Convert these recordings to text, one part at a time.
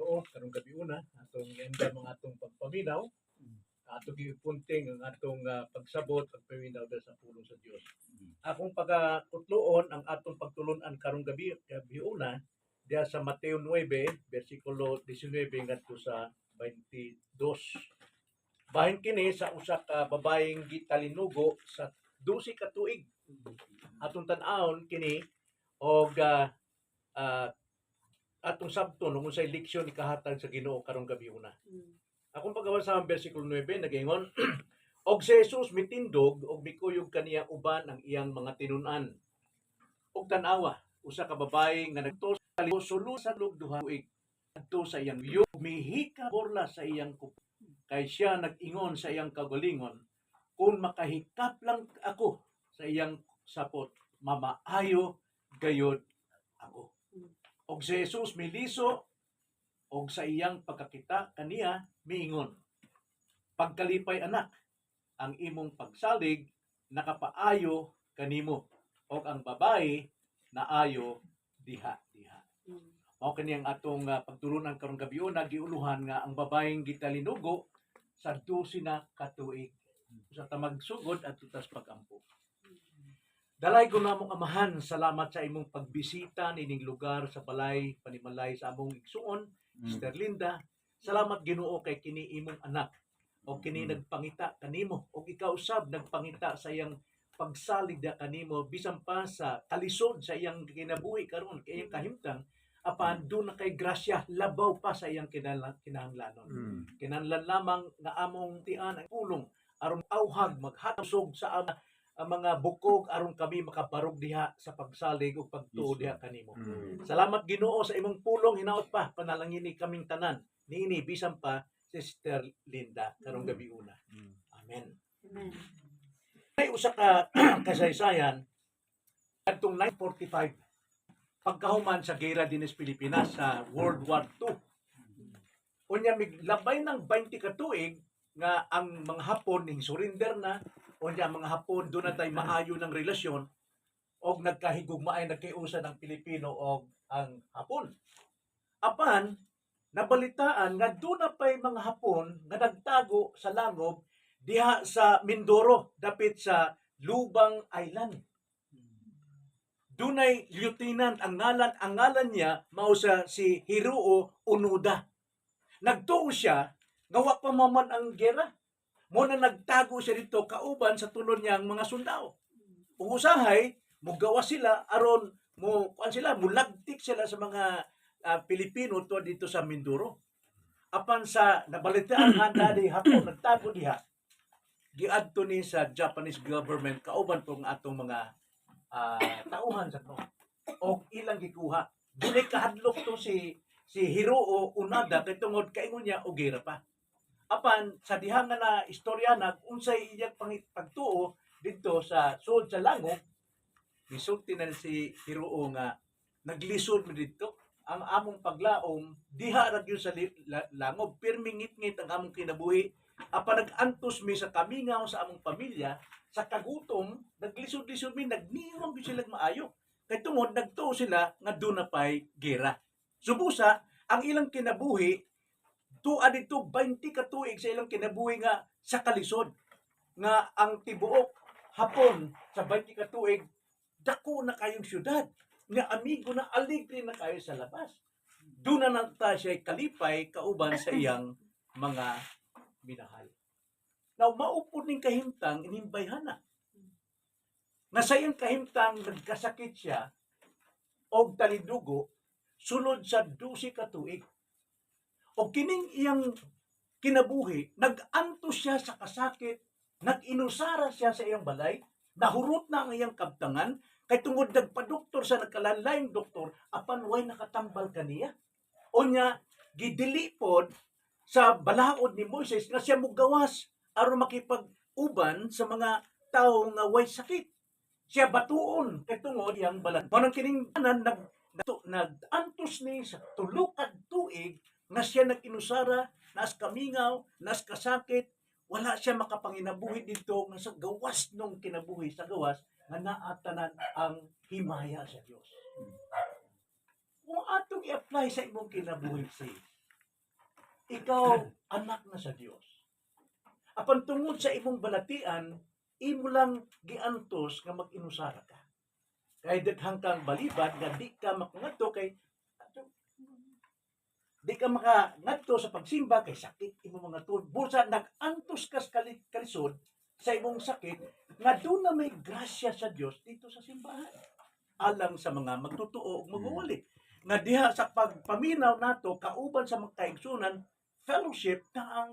tuo karong gabi una atong enda mga atong pagpaminaw, atong gipunting ang atong pagsabot pagpaminaw sa pulong sa Dios. Akong pagkutloon ang atong pagtulon-an karong gabi una diya sa Mateo 9 bersikulo 19 ngadto sa 22. Bahin kini sa usa ka babaeng gitalinugo sa 12 ka tuig. Atong tan-awon kini og atong sabton kung unsay leksyon ikahatag sa Ginoo karong gabi una. Akong paggawa sa bersikulo 9 nagingon og si Jesus mitindog og mikuyog kaniya uban ang iyang mga tinun-an. Og tan-awa usa ka babaye nga nagtos sulu sa duha tuig adto sa iyang yug mihika borla sa iyang kupo. Kay siya nag-ingon sa iyang kaugalingon, kung makahikap lang ako sa iyang sapot, mamaayo gayud ako. Og si Jesus miliso og sa iyang pagkakita kaniya miingon, pagkalipay anak, ang imong pagsalig nakapaayo kanimo og ang babae naayo diha. Mao kini ang atong pagtulunan karong gabi una giuluhan nga ang babaeng gitalinugo sa 12 na katuig. Sa tamagsugod at tutas pagampo. Dalay ko namong amahan, salamat sa imong pagbisita nining lugar sa balay panimalay sa among igsuon, Sister Linda. Salamat Ginoo kay kini imong anak o kini nagpangita kanimo o ikaw usab nagpangita sa iyang pagsalig kanimo bisan pa sa kalisod sa iyang kinabuhi karon kay iyang kahimtang apan do na kay grasya labaw pa sa iyang kinahanglanon. Kinahanglan lamang nga among tian ang pulong aron awhag maghatusog sa ang mga bukog aron kami makabarog diha sa pagsalig ug pagtuo diha kanimo. Salamat Ginoo sa imong pulong hinaot pa panalangin ni kaming tanan niini bisan pa Sister Linda karong gabi una. Amen. May usa ka kasaysayan adtong 1945 pagkahuman sa gera dinhi sa Pilipinas sa World War II. Unya miglabay ng 20 ka tuig nga ang mga Hapon ning surrender na unya mga Hapon do na tay maayo ng relasyon og nagkahigugmaay nagkiusa ng Pilipino og ang Hapon. Apan nabalitaan nga do na pay mga Hapon nga nagtago sa langob diha sa Mindoro dapit sa Lubang Island. Dunay lieutenant ang ngalan niya mao sa si Hiruo Onoda. Nagtuo siya nga wa pa maman ang gera. Mo na nagtago siya dito kauban sa tulon niyang mga sundao. Ug usahay mogawa sila aron mulagtik sila sa mga Pilipino to dito sa Mindoro. Apan sa nabalitaan nga dadi Hapon nagtago diha. Giadto ni sa Japanese government kauban tong atong mga tauhan sa to. O ilang gikuha. Dili kahadlok to si Hiruo Onoda kay tungod kaingon niya og gera pa. Apan sa diha nga na istorya unsay iyang pagtuo didto sa sud sa langob misulti na si Hiruo nga naglisod mi didto ang among paglaom diha ra gyud sa langob pirmi ngit-ngit ang among kinabuhi apan nag-antos mi sa kamingaw sa among pamilya sa kagutom naglisod-lisod mi nagnihom gyud sila maayo kay tungod nagtuo sila nga do na pay gera. Subusa ang ilang kinabuhi tuwa dito 20 ka tuig sa ilang kinabuhi nga sa kalisod nga ang tibuok Hapon sa 20 ka tuig dako na kayong syudad nga amigo na aligre na kayo sa labas. Doon na nagta siya kalipay kauban sa iyang mga minahal. Now, maupod ning kahimtang inimbayhan na. Nga sa iyang kahimtang nagkasakit siya og talidugo sulod sa 12 ka tuig. O kining iyang kinabuhi, nag-antos siya sa kasakit, nag-inusara siya sa iyang balay, nahurot na ang iyang kabtangan, kay tungod nagpadoktor sa nagkalalayng doktor, apan way nakatambal kaniya. O niya, gidilipod sa balaod ni Moises nga siya mugawas aron makipag-uban sa mga tao nga way sakit. Siya batuon kay tungod iyang balan. Manang kining nag-antos ni sa tulukad tuig nga siya nag-inusara, nas kamingaw, nas kasakit, wala siya makapanginabuhi dito nga sa gawas nung kinabuhi sa gawas nga naatanan ang himaya sa Dios. Kung atong i-apply sa imong kinabuhi sis, ikaw anak na sa Dios. Apan tungod sa imong balatian, imo lang giantos nga mag-inusara ka. Kay daghang kang balibad nga di ka makangadto kay di ka makangadto sa pagsimba kay sakit imo mga tuod. Busa nag-antos ka sa kalisod sa imong sakit nga doon na may grasya sa Dios dito sa simbahan. Alang sa mga magtutuo ug magwali. Nga diha sa pagpaminaw nato kauban sa mga kaigsunan, fellowship na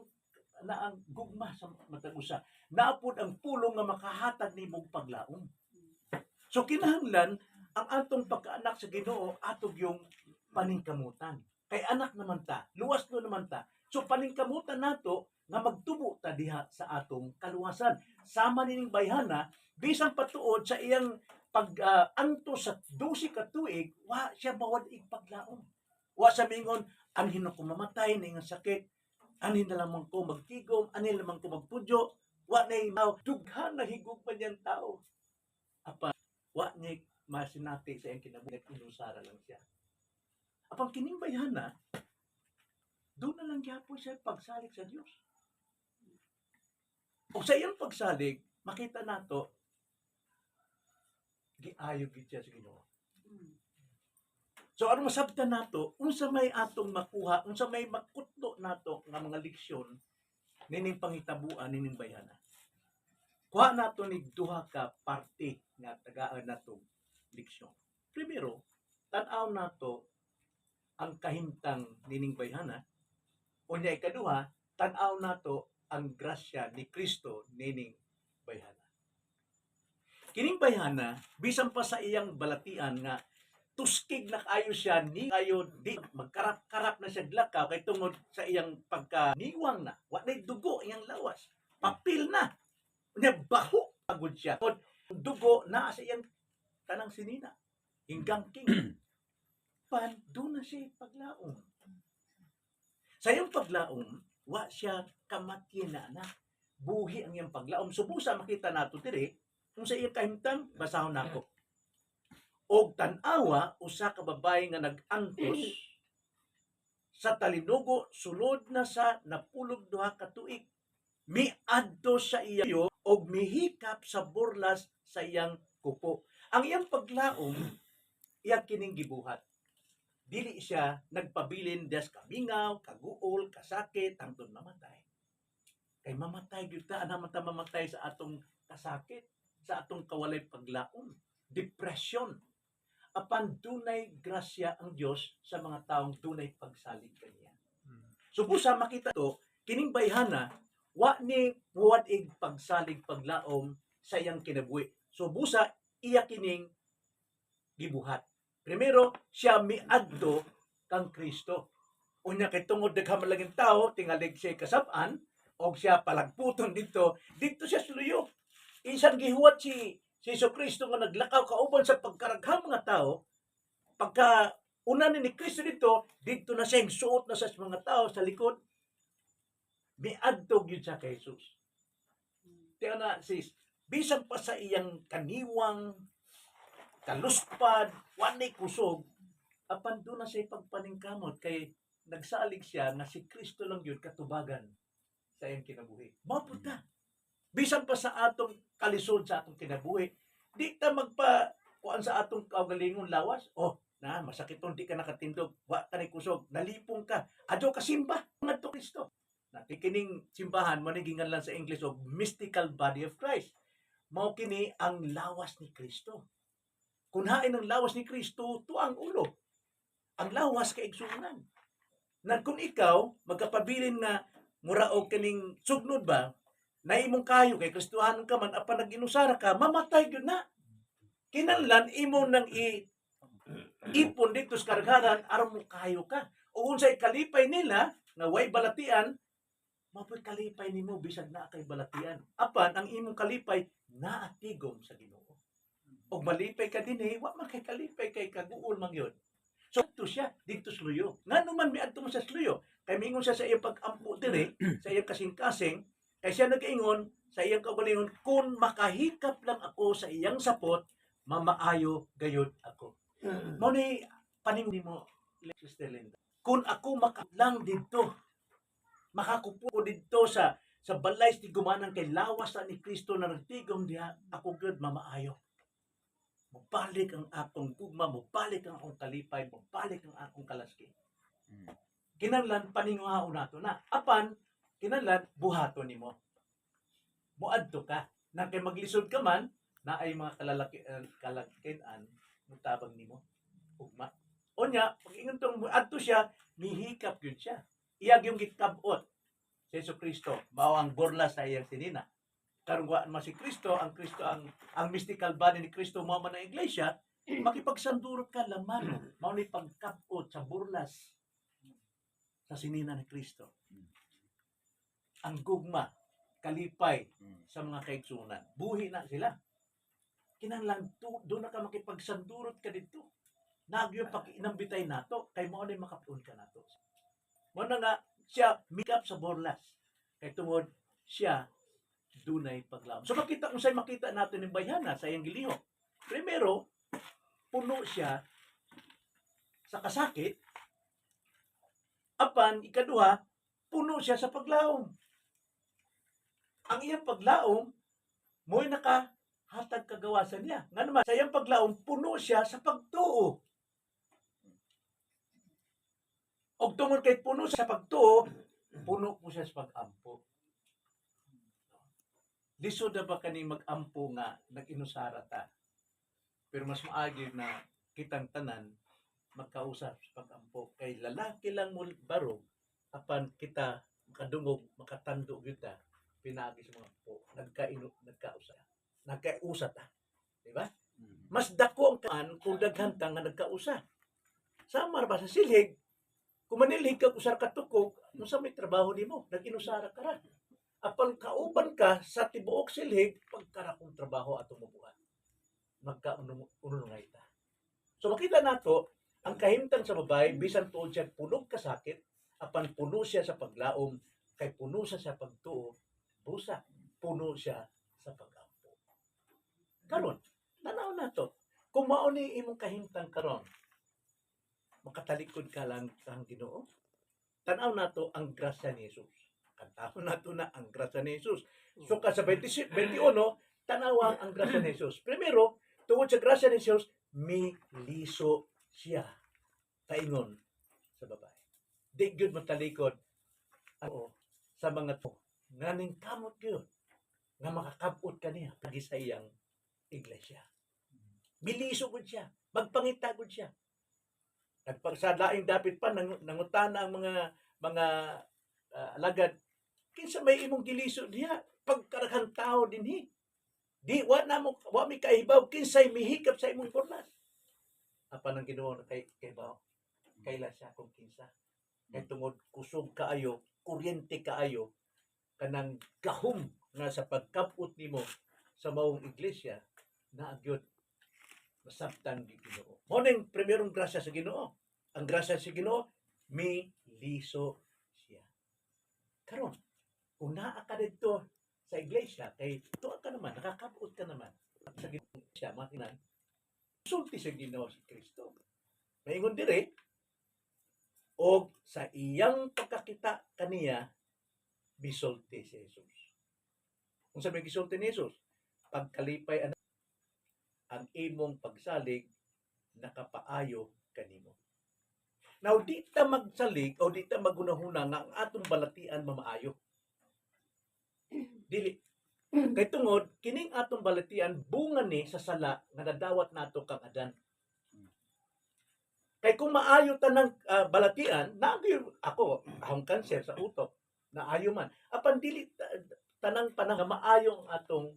ang gugma sa matag usa. Naapod ang pulong nga makahatag nimong paglaom. So kinahanglan ang atong pagkaanak sa Ginoo atog yung paningkamutan. Kay anak naman ta, luwas no naman ta. So paningkamutan nato nga magtubo ta diha sa atong kaluwasan. Sama nining bayhana bisan patuod sa iyang pag-anto sa 12 ka tuig, wa siya mawad-ig paglaom. Wa sa mingon anhin ako mamatay ning sakit, anhin na lamang ko magtigom, anhin lamang ko magpudyo, wa nay dughan na higugman yang tao. Apa wa niya masinati sa iyang kinabuhi, inusara lang siya. Apang kining bayhana, doon na lang gyapon siya pagsalig sa Dios. O sa iyang pagsalig, makita nato giayo gid siya sa Ginoo. So ano masabtan nato, unsa may atong makuha, unsa may makutlo nato nga mga leksyon nining pangitabuan nining bayhana. Kuha nato ni duha ka parte nga tagaan nato leksyon. Primero, tan-aw nato ang kahimtang nining bayhana. Unya ikaduha, tan-aw nato ang grasya ni Kristo nining bayhana. Kining bayhana, bisan pa sa iyang balatian nga tuskig na kayo siya, ni kayo di magkarap-karap na siya glakaw kay tungod sa iyang pagkaniwang na. Wa nay dugo iyang lawas. Papil na. Unya baho pagod siya. Dugo na sa iyang tanang sinina. Hinggang king. Pan doon na siya paglaom. Sa iyang paglaom, wa siya kamatyan na. Buhi ang iyang paglaom. Subusa makita nato diri kung sa iyang kahimtang, basahon nako. Og tan-awa, usa ka babae nga nag-antos sa talinugo, sulod na sa napulog duha ka tuig. Miadto sa iyo og mihikap sa burlas sa iyang kuko. Ang iyang paglaom, iya kining gibuhat. Dili siya nagpabilin des kamingaw, kaguol, kasakit, hangtod mamatay. Kay mamatay gyud ta, ana man ta mamatay sa atong kasakit, sa atong kawalay paglaom, depression. Apan dunay grasya ang Dios sa mga taong dunay pagsalig kaniya. So busa makita to, kining bayhana wa ni muwad-ig pagsalig paglaom sa iyang kinabuhi. So busa iya kining gibuhat. Primero, siya miadto kang Kristo. Unya kay tungod daghang malaging tao tingalig siya kasab-an og siya palagputon dito siya suluyo. Isang gihuwat si Jesucristo nga naglakaw kauban sa pagkaraghang mga tao, pagka una ni Kristo dito na siya suot na sa mga tao sa likod. Miadto gyud siya kay Jesus. Tiyan na sis, bisan pa sa iyang kaniwang, kaluspad, wanay kusog, apan doon na siya pagpaningkamot kay nagsalig siya na si Kristo lang yun katubagan sa iyang kinabuhi. Mapunta. Bisan pa sa atong kalisod sa atong kinabuhi, di ta kuan sa atong kaugalingon lawas. Oh, na masakiton di ka nakatindog, wa ka ni kusog, nalipong ka, adyo ka simba ngadto Kristo. Natikining simbahan manigingan lang sa English of mystical body of Christ. Mao kini ang lawas ni Kristo. Kung hain ang lawas ni Kristo, to ang ulo. Ang lawas kay igsunan. Na kung ikaw magkapabilin nga mura og kining sugnod ba, na imong kayo kay Kristohanon ka man apan nag-inusara ka, mamatay gyud na. Kinahanglan imo nang ipon dito sa kargaran aron mo kayo ka. O unsay kalipay nila na way balatian, mapoy kalipay nimo bisag naa kay balatian. Apan ang imong kalipay naatigom sa Ginoo. Og malipay ka dinhi, wa man kay kalipay kay kaguol man gyud. So to siya dito sa luyo. Ngano man miadto mo sa luyo? Kay mingon siya sa iyang pag-ampo diri, sa iyang kasing-kasing, kay siya nag-ingon sa iyang kaugalingon, kung makahikap lang ako sa iyang sapot, mamaayo gayud ako. Mo ni paningon mo, Sister Linda. Kung ako makatlang dito makakupo dito sa balay ti gumanang kay lawas ni Kristo na nagtigom diha, ako gud mamaayo. Mabalik ang akong gugma, mabalik ang akong kalipay, mabalik ang akong kalaski. Kinahanglan paninguhaon nato na. Apan kinahanglan buhaton nimo. Muadto ka. Na kay maglisod ka man, na ay mga kalakian mutabang nimo. Ugma. Onya, pag ingon tong muadto siya, mihikap gyud siya. Iyag yung gikabot sa Jesucristo, mao ang burla sa iyang sinina. Karon wa man si Kristo, ang mystical body ni Kristo mao man ang iglesia, makipagsandurot ka lamang mao ni pagkabot sa burlas sa sinina ni Kristo. Ang gugma, kalipay sa mga kaigsunan. Buhi na sila. Kinahanglan doon na ka makipagsandurot ka dito. Nagyo pakinambitay nato kay mao ni makapun ka nato. Mo na nga siya mikap sa borlas. Kay tungod siya dunay paglaom. So makita natin ng bayhana sa iyang giliho. Primero, puno siya sa kasakit. Apan ikaduha, puno siya sa paglaom. Ang iyang paglaom mo'y nakahatag kagawasan niya. Nga naman, sa iyang paglaom, puno siya sa pagtuo. Og tungod kay puno sa pagtuo, puno po siya sa pag-ampo. Lisod na ba kaning mag-ampo nga nag-inusara ta? Pero mas maagi na kitang tanan magkausap sa pag-ampo. Kay lalaki lang mo barog, apan kita makadungog, makatando kita, pinagi sa mga ampo. Nagkausa ta. Diba? Mas dako ang kaan kung daghantang nga nagkausa. Sama ba sa silhig, kung manilhig ka usar ka tukog, kung sa may trabaho nimo, nag-inusara ka ra. Apan kauban ka sa tibuok silhig, pagkara kong trabaho ato mabuhat. Magkaunungay ta. So makita nato, ang kahimtang sa babae, bisan tuod siya punog kasakit, apan puno siya sa paglaom, kay puno siya sa pagtuo, busa, puno siya sa pag-ampo. Karon, tanaw nato, kung mao ni imong kahimtang karon, makatalikod ka lang ang Ginoo. Tanaw nato ang grasya ni Jesus. Kantaon nato na ang grasya ni Jesus. So sa 21, tanawa ang grasya ni Jesus. Primero, tungod sa grasya ni Jesus, miliso siya kaingon sa babae. Di gyud matalikod sa mga to. Nganing kamot gyud nga makakabot kaniya pagi sa iyang iglesia. Miliso gud siya, magpangita gud siya. Sa laing dapit pa nangutana ang mga alagad, kinsa may imong giliso diha pagkaraghan tao dinhi. Di wa mi kaibaw kinsay mihikap sa imong porlas. Apan ang Ginoo kay kaibaw. Kaila siya kung kinsa. Kay tungod kusog kaayo, kuryente kaayo kanang gahom nga sa pagkaput nimo sa maong iglesia na agyod masabtan gi Ginoo. Mo ning primerong grasya sa Ginoo. Ang grasya sa Ginoo, miliso siya. Karon, kung naa ka dito sa iglesia, kay tuwa ka naman, nakakabot ka naman. Sa Ginoo siya, makinan, sulti sa Ginoo si Kristo. Maingon dire, o sa iyang pagkakita kaniya, bisulti si Jesus. Kung sabi gisulti ni Jesus, pagkalipay ang imong pagsalig, nakapaayo kanimo. Now, di ta magsalig o di ta magunahuna nga ang atong balatian mamaayo. Dili. Kay tungod, kining atong balatian bunga ni sa sala nga nadawat nato kang Adan. Kay kung maayo ta ng balatian, ako, akong cancer sa utok, naayo man. Apan dili tanang panang maayo ang atong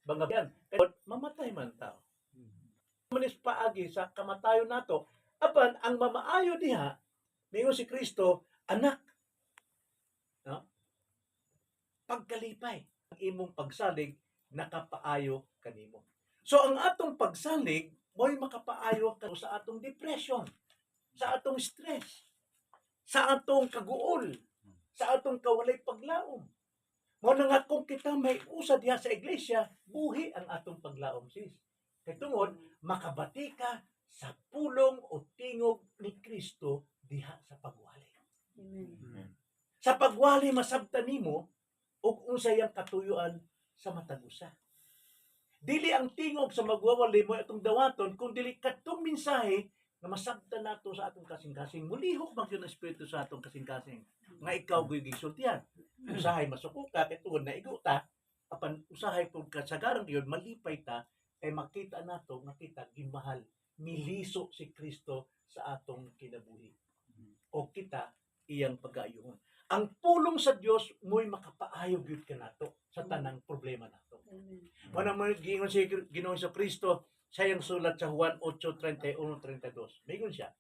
mga biyan. Kaya mamatay man tao. Manis paagi sa kamatayon nato, apan ang mamaayo diha, mingon si Kristo, anak. No? Pagkalipay, ang imong pagsalig, nakapaayo kanimo. So ang atong pagsalig, mo'y makapaayo ka sa atong depression, sa atong stress, sa atong kaguol, sa atong kawalay paglaom. Mo na nga kung kita may usa diha sa iglesia, buhi ang atong paglaom sis. Kay tungod, makabati ka sa pulong o tingog ni Kristo diha sa pagwali. Amen. sa pagwali masabtan nimo ug unsay ang katuyuan sa matag usa. Dili ang tingog sa magwawali mo atong dawaton kung dili kadtong mensahe na masabtan nato sa atong kasing-kasing. Mulihok man yun ang espiritu sa atong kasing-kasing. Nga ikaw go'y gisultihan. Usahay masuko ka kay tungod na igo ta apan usahay pud kasagaran gyud malipay ta kay makita nato nga kita gimahal miliso si Kristo sa atong kinabuhi. O kita iyang pag-ayuhon. Ang pulong sa Dios mo'y makapaayo gyud kanato sa tanang problema nato. Wala mo giingon si Ginoong Kristo sa iyang sulat sa Juan 8:31-32. Mayroon siya,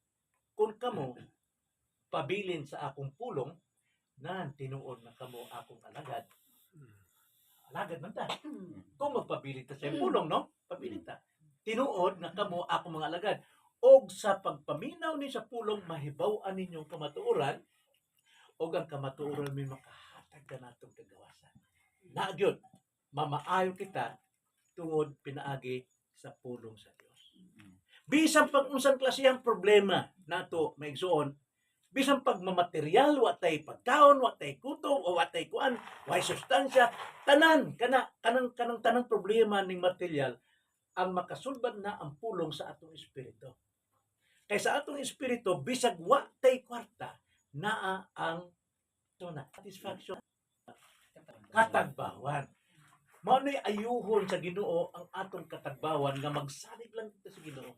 kung kamo pabilin sa akong pulong, na tinuod na kamo akong alagad. Alagad man ta. Kung magpabilin ta sa iyang pulong, no? Pabilin ta. Tinuod na kamo akong mga alagad. Og sa pagpaminaw ni sa pulong, mahibaw-an ninyong kamatuoran, og ang kamatuoran may makahatag ka natong kagawasan. Nagyod, mamaayo kita tungod pinaagi sa pulong sa Dios. Bisan pag unsang klaseng problema nato maigsuon, bisan pag mamaterial, watay pagkaon, watay kutom, o watay kuan, way sustansya, kanang tanang problema ning material ang makasulbad na ang pulong sa atong espiritu. Kay sa atong espiritu bisag watay kwarta naa ang satisfaction, katagbawan. Mao ni ayuhon sa Ginoo ang atong katagbawan nga magsalig lang kita sa Ginoo.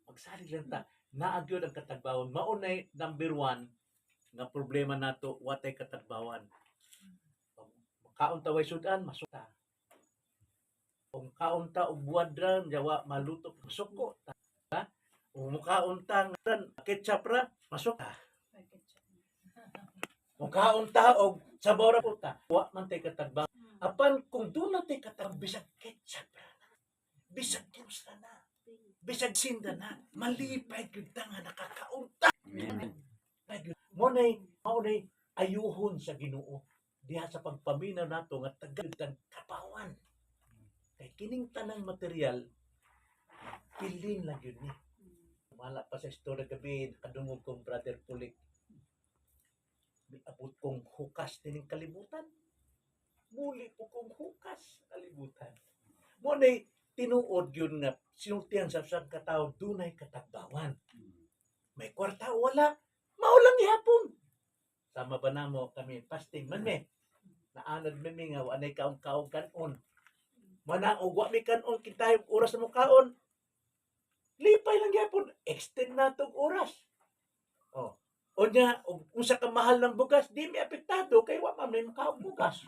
Magsalig lang ta. Naagyod ang katagbawan. Mao nay number 1 nga problema nato watay katagbawan. Kaon ta way sudan masuka. Kung kaon ta og buwadran jawa maluto suko ta. O mukaon ta ng ketchup ra masuka. Kung kaon ta og sabaw ra puta, wa man tay katagbawan. Apan kung doon natin katang bisag ketchup na, bisag juice na, bisag sinda na, malipay yun nga nakakaunta. Maunay ayuhon sa Ginoo diha sa pagpaminaw nato nga tagad kang kapawan. Kay kining tanang material, pilin lang yun ni. Wala pa sa istorya gabi, nakadungog kong Brother Pulik. Abot kong hukas tining kalibutan. Muli po kong hukas kalibutan. Muna'y tinuod yun nga sinultihan sa siyang katao, dunay katagbawan. May kwarta o wala, maulang ihapon. Sama ba na mo kami, fasting man me. Naanad me nga, wanay kaong kanon. Manaog, wa may kanon, kitayong oras na mo kaon. Lipay lang ihapon, extend na itong oras. O niya, kung sa kamahal ng bugas, di may apektado, kay wa man may makaong bugas.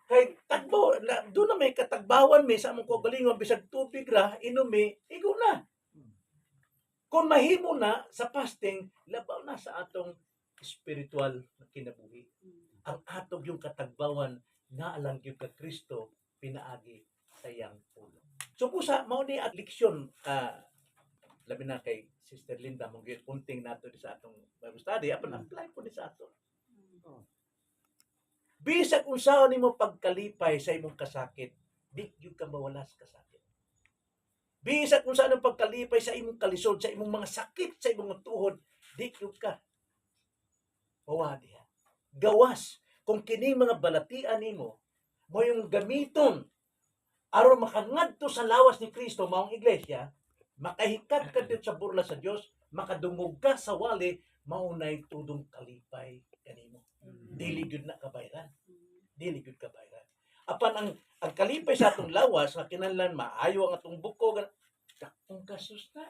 Kay tagbo, doon na may katagbawan may sa among kaugalingon bisag tubig ra inumi, igo na. Kung mahimo na sa fasting, labaw na sa atong spiritual na kinabuhi. Ang atog yung katagbawan na alang gyud ka Kristo pinaagi sa iyang pulo. So pusa mao ni at leksyon labi na kay Sister Linda mong punting nato di sa atong Bible study apan apply po ni sa ato. Bisag unsaon nimo pagkalipay sa imong kasakit, di gyud ka mawala sa kasakit. Bisag unsaon ang pagkalipay sa imong kalisod, sa imong mga sakit, sa imong tuhod, di gyud ka mawala diha. Gawas kung kini mga balatian nimo mo yung gamiton aron makangadto sa lawas ni Kristo maong iglesia, makahikat ka dito sa burla sa Dios, makadungog ka sa wali, maunay tudong kalipay kanimo. Dili gyud na kabayran. Dili gyud kabayran. Apan ang kalipay sa atong lawas nga kinahanglan maayo ang atong buko dakong kasus na.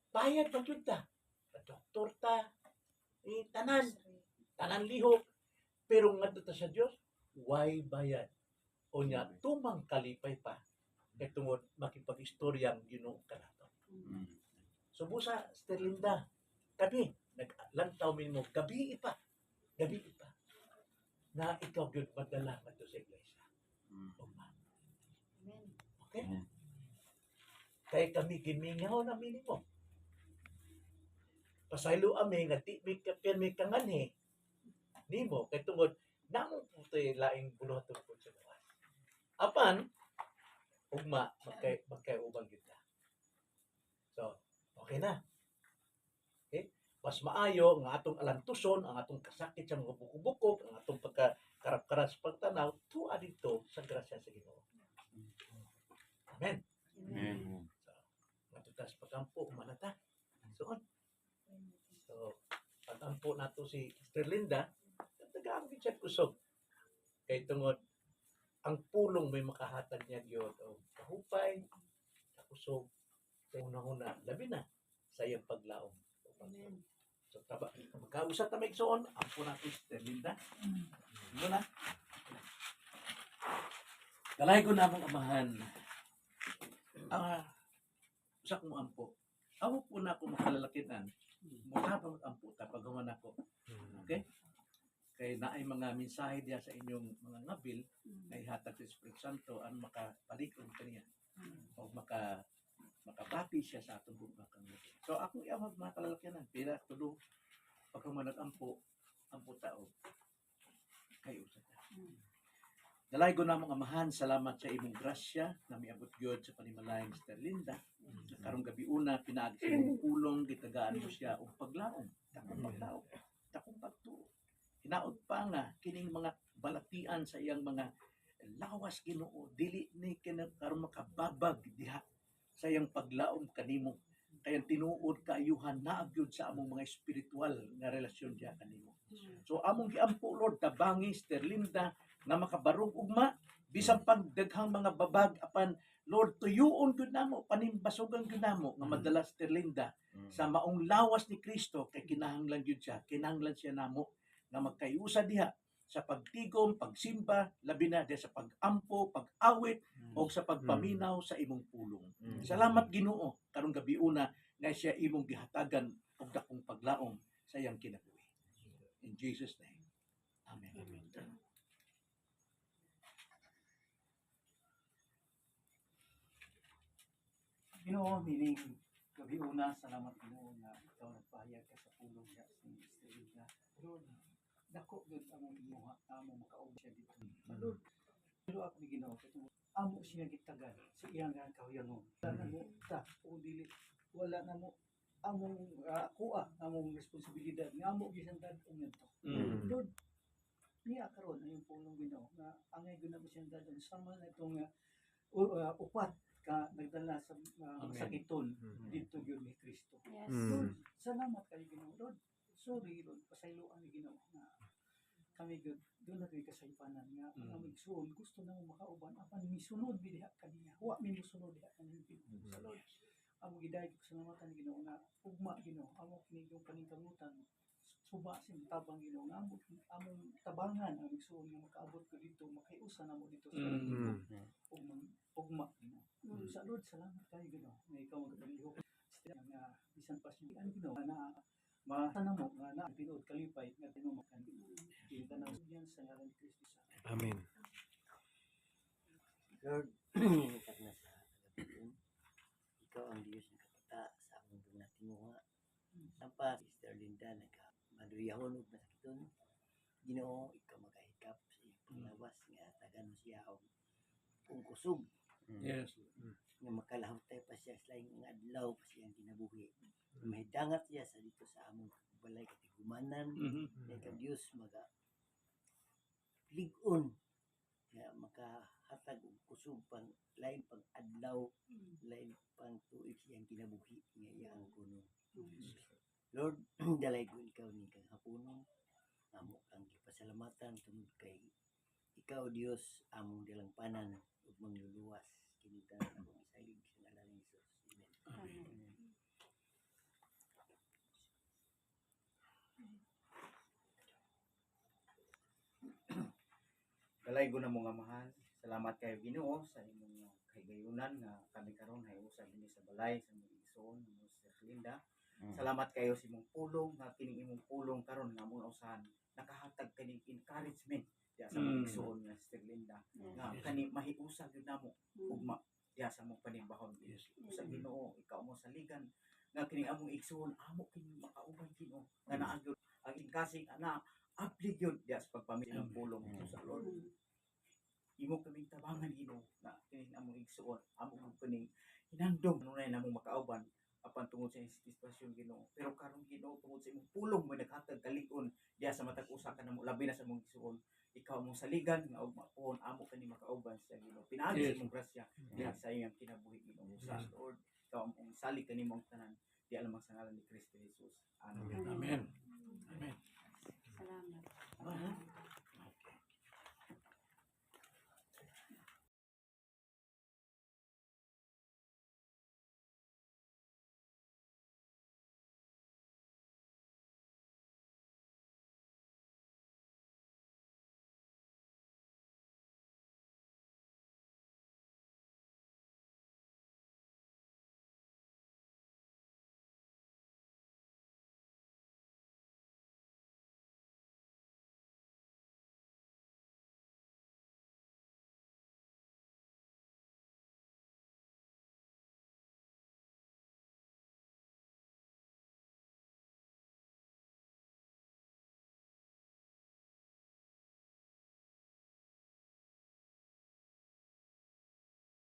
Bayad pa gyud ta. Doktor ta, tanan lihok. Pero ngadto ta sa Dios, way bayad. O niya tumang kalipay pa. Kay tungod makipag-istorya ang Ginoo kanato. So busa Sterlinda, gabi naglantaw mi mo gabi pa na ikaw gyud madala kadto sa iglesia. Okay? Kay kami gimingaw na minimo. Pasaylo ami nga di mi kapian mi kanganhi. Nimo kay tungod namo putoy laing buloton po sa lawas. Apan ugma magkay ubang gyud ta. So, okay na. Okay? mas maayo nga atong alantuson ang atong kasakit sa mga bukog-bukog, ang atong pagkakarap-karap sa pagtanaw tuwa dito sa grasya sa Ginoo. Amen. Amen. Matutas pagampo manata. So pagampo nato si Sister Linda, tagaan gid siya kusog. Kay tungod ang pulong may makahatag niya gyud og kahupay, kusog sa una-una, labi na sa iyang paglaom. Amen. So magkausap ta may igsoon, ampo nato si Sister Linda. Ano na? Kalay ko na mong amahan. Usa kong ampo. Amo po na ako makalalakitan. Mula pa ampo ta pagawan ako. Okay? Kay naay mga mensahe diya sa inyong mga ngabil na ihatag sa Espiritu Santo ang makapalikon kaniya o makabati siya sa atong mga kangabil. So ako iyang mga kalalakyanan, pila tulo pagkaman ampo tao kayo sa ta. Dalay ko namang amahan, salamat sa imong grasya na miabot gyud sa panimalayang Sister Linda. Karong gabi una pinaagi sa imong pulong gitagaan mo siya og paglaom, takong pagtuo. Hinaot pa nga kining mga balatian sa iyang mga lawas Ginoo, dili ni karong makababag diha sa iyang paglaom kanimo. Kaya tinuod kaayuhan na gyud sa among mga espiritual nga relasyon diha kanimo. So among giampo Lord tabangi Sister Linda nga makabarog ugma bisan pagdaghang mga babag apan Lord tuyuon gyud namo panimbasogan gyud namo nga madala Sister Linda sa maong lawas ni Kristo kay kinahanglan gyud siya, kinahanglan siya namo nga magkayusa diha sa pagtigom, pagsimba, labi na diha sa pagampo, pag-awit o sa pagpaminaw sa imong pulong. Salamat Ginoo karong gabi una nga siya imong gihatagan og dakong paglaom sa iyang kinabuhi. In Jesus name. Amen. Ginoo, hiling gabi una, salamat Ginoo nga ikaw nagpahayag ka sa pulong niya sa Sister Linda. Lord, dako gud among imuha, among makaog siya dito. Lord, pero ako ni Ginoo, amo siya gitagan sa iyang kahuyangon. Wala na mo ta, o dili, wala na mo among kuha, among responsibilidad, nga amo gisandad o nito. Lord, niya karon ang pulong Ginoo nga angay gyud na mo siyang dadon sama na itong upat ka nagdala sa sakiton dito gyud ni Kristo. Yes. Lord, salamat kay Ginoo. Lord, sorry Lord, pasayloan ni Ginoo nga kami gyud doon na kay kasaypanan nga ang igsoon gusto na mo makauban apan misunod bidiha kaniya. Wa mi mosunod diha kaniya. Sa Lord, amo giday ko salamatan ni Ginoo nga ugma Ginoo amo kini yung paningkamutan suba sa tabang Ginoo nga among tabangan ang igsoon nga makaabot ko dito makayusa na mo dito sa ugma Ginoo. Sa Lord, salamat kayo Ginoo nga ikaw magpalihok nga bisan pa siya Ginoo na sana mo nga na tinuod kalipay nga tinumakan kita na yan sa ngalan ni Kristo sa Amen. Lord, ikat na sa kagabion. Ikaw ang Diyos ng kapata sa among mga tinguha. Sampa, Sister Linda, nagka-maduyahon o masakiton. Ginoo, ikaw magahikap sa iyong panglawas nga tagan mo siya kung kusog. Yes. Nga makalahutay pa siya sa laing adlaw pa siyang kinabuhi. Mahidangat siya sa dito sa among balay katigumanan. Ikaw Diyos ligon nga makahatag og kusog pang lain pang adlaw, lain pang tuig siyang kinabuhi nga iyang kuno. Lord, dalay ko ikaw ni kang hapunon, amo kang gipasalamatan tungod kay ikaw Dios among dalangpanan ug mangluluwas kini tanan among isalig sa ngalan ni Jesus. Amen. Dalay ko na mga mahal. Salamat kayo Ginoo sa imong kahigayunan nga kami karon hay usa dinhi sa balay sa mga igsoon mo sa Linda. Salamat kayo sa imong pulong nga kining imong pulong karon nga muna usahan nakahatag kaning encouragement diya sa mga igsoon nga Sister Linda nga kani mahiusa gyud namo ugma diya sa among panimbahon. Sa Ginoo ikaw mo saligan nga kining among igsoon amo kini makauban Ginoo nga naa gyud ang inkasig ana apli gyud diya sa pagpamilya ng pulong sa Lord. Imo kaming tabangan Ginoo na kining among igsuon amo kining hinandong nunay namong makauban apan tungod sa inspirasyon Ginoo. Pero karon Ginoo tungod sa imong pulong mo naghatag kalig-on diha sa matag usa ka namo labi na sa mong igsoon. Ikaw mong saligan nga ug mapuhon amo kani makauban sa Ginoo. Pinaagi Yes. sa imong grasya diha sa iyang kinabuhi Ginoo. Sa Lord, ikaw mong salig kanimong tanan di alam sa ngalan ni Kristo Jesus. Amen. Amen. Amen.